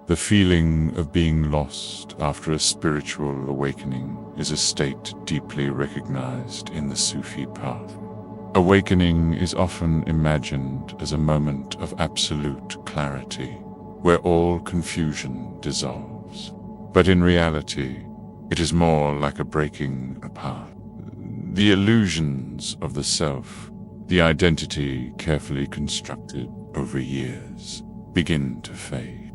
The feeling of being lost after a spiritual awakening is a state deeply recognized in the Sufi path. Awakening is often imagined as a moment of absolute clarity, where all confusion dissolves. But in reality, it is more like a breaking apart. The illusions of the self, the identity carefully constructed over years, begin to fade.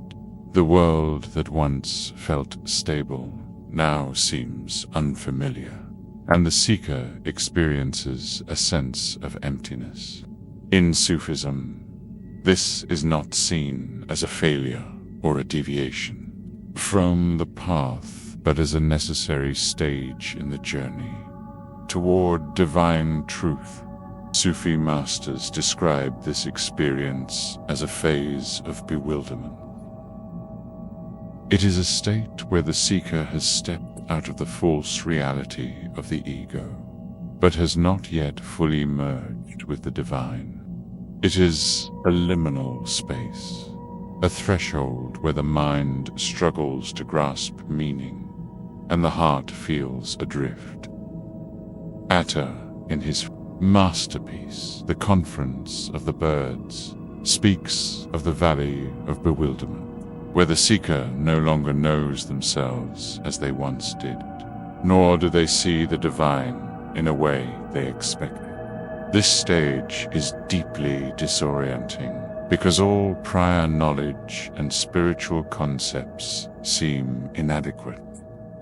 The world that once felt stable now seems unfamiliar, and the seeker experiences a sense of emptiness. In Sufism, this is not seen as a failure or a deviation from the path, but as a necessary stage in the journey toward divine truth. Sufi masters describe this experience as a phase of bewilderment. It is a state where the seeker has stepped out of the false reality of the ego, but has not yet fully merged with the divine. It is a liminal space, a threshold where the mind struggles to grasp meaning, and the heart feels adrift. Attar, in his masterpiece, The Conference of the Birds, speaks of the Valley of Bewilderment, where the seeker no longer knows themselves as they once did, nor do they see the divine in a way they expected. This stage is deeply disorienting because all prior knowledge and spiritual concepts seem inadequate.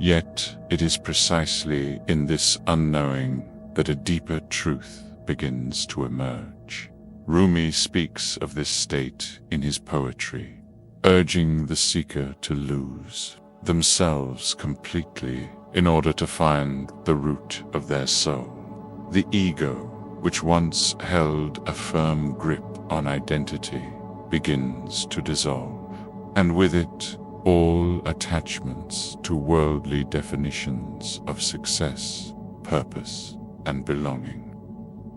Yet it is precisely in this unknowing that a deeper truth begins to emerge. Rumi speaks of this state in his poetry, urging the seeker to lose themselves completely in order to find the root of their soul. The ego, which once held a firm grip on identity, begins to dissolve, and with it, all attachments to worldly definitions of success, purpose, and belonging.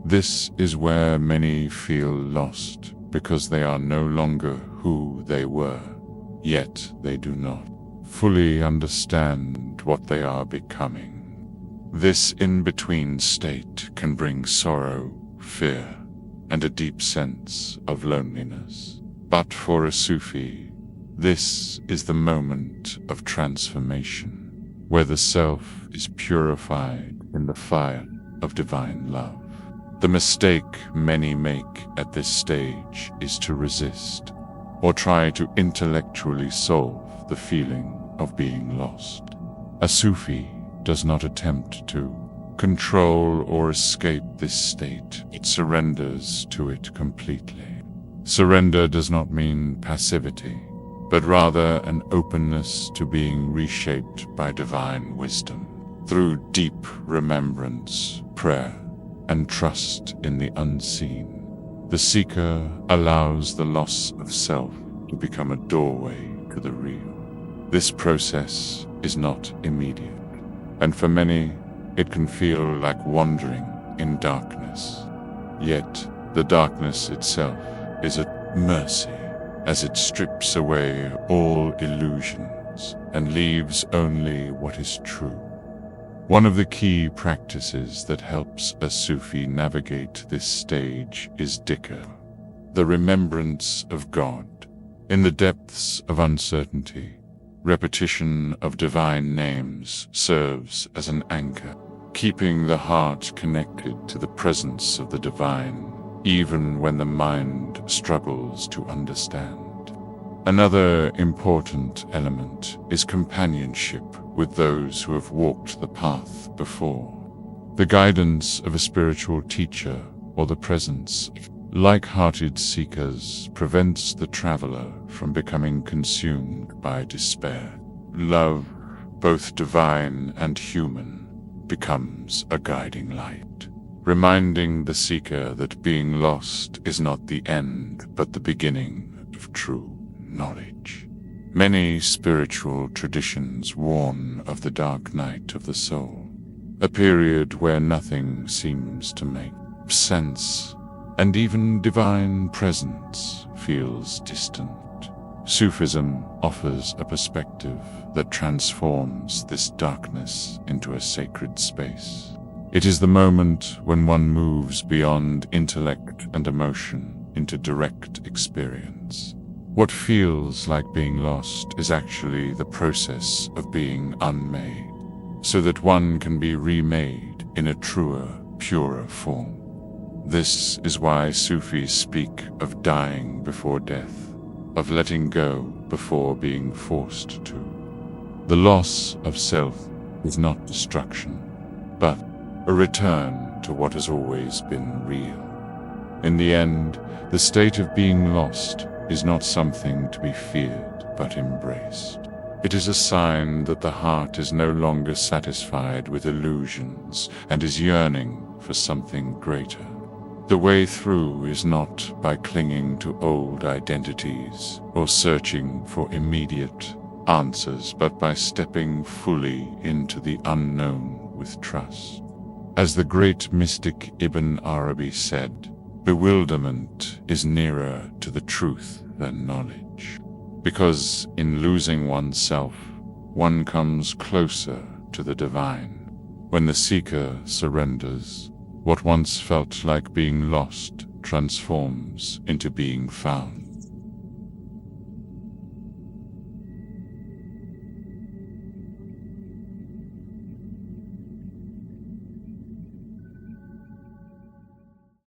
This is where many feel lost because they are no longer who they were, yet they do not fully understand what they are becoming. This in-between state can bring sorrow, fear, and a deep sense of loneliness. But for a Sufi, this is the moment of transformation, where the self is purified in the fire of divine love. The mistake many make at this stage is to resist or try to intellectually solve the feeling of being lost. A Sufi does not attempt to control or escape this state. It surrenders to it completely. Surrender does not mean passivity, but rather an openness to being reshaped by divine wisdom through deep remembrance, prayer, and trust in the unseen. The seeker allows the loss of self to become a doorway to the real. This process is not immediate, and for many, it can feel like wandering in darkness. Yet, the darkness itself is a mercy, as it strips away all illusions and leaves only what is true. One of the key practices that helps a Sufi navigate this stage is dhikr, the remembrance of God. In the depths of uncertainty, repetition of divine names serves as an anchor, keeping the heart connected to the presence of the divine, even when the mind struggles to understand. Another important element is companionship with those who have walked the path before. The guidance of a spiritual teacher or the presence of like-hearted seekers prevents the traveler from becoming consumed by despair. Love, both divine and human, becomes a guiding light, reminding the seeker that being lost is not the end but the beginning of true knowledge. Many spiritual traditions warn of the dark night of the soul, a period where nothing seems to make sense, and even divine presence feels distant. Sufism offers a perspective that transforms this darkness into a sacred space. It is the moment when one moves beyond intellect and emotion into direct experience. What feels like being lost is actually the process of being unmade, so that one can be remade in a truer, purer form. This is why Sufis speak of dying before death, of letting go before being forced to. The loss of self is not destruction, but a return to what has always been real. In the end, the state of being lost is not something to be feared but embraced. It is a sign that the heart is no longer satisfied with illusions and is yearning for something greater. The way through is not by clinging to old identities or searching for immediate answers, but by stepping fully into the unknown with trust. As the great mystic Ibn Arabi said, bewilderment is nearer to the truth than knowledge, because in losing oneself, one comes closer to the divine. When the seeker surrenders, what once felt like being lost transforms into being found.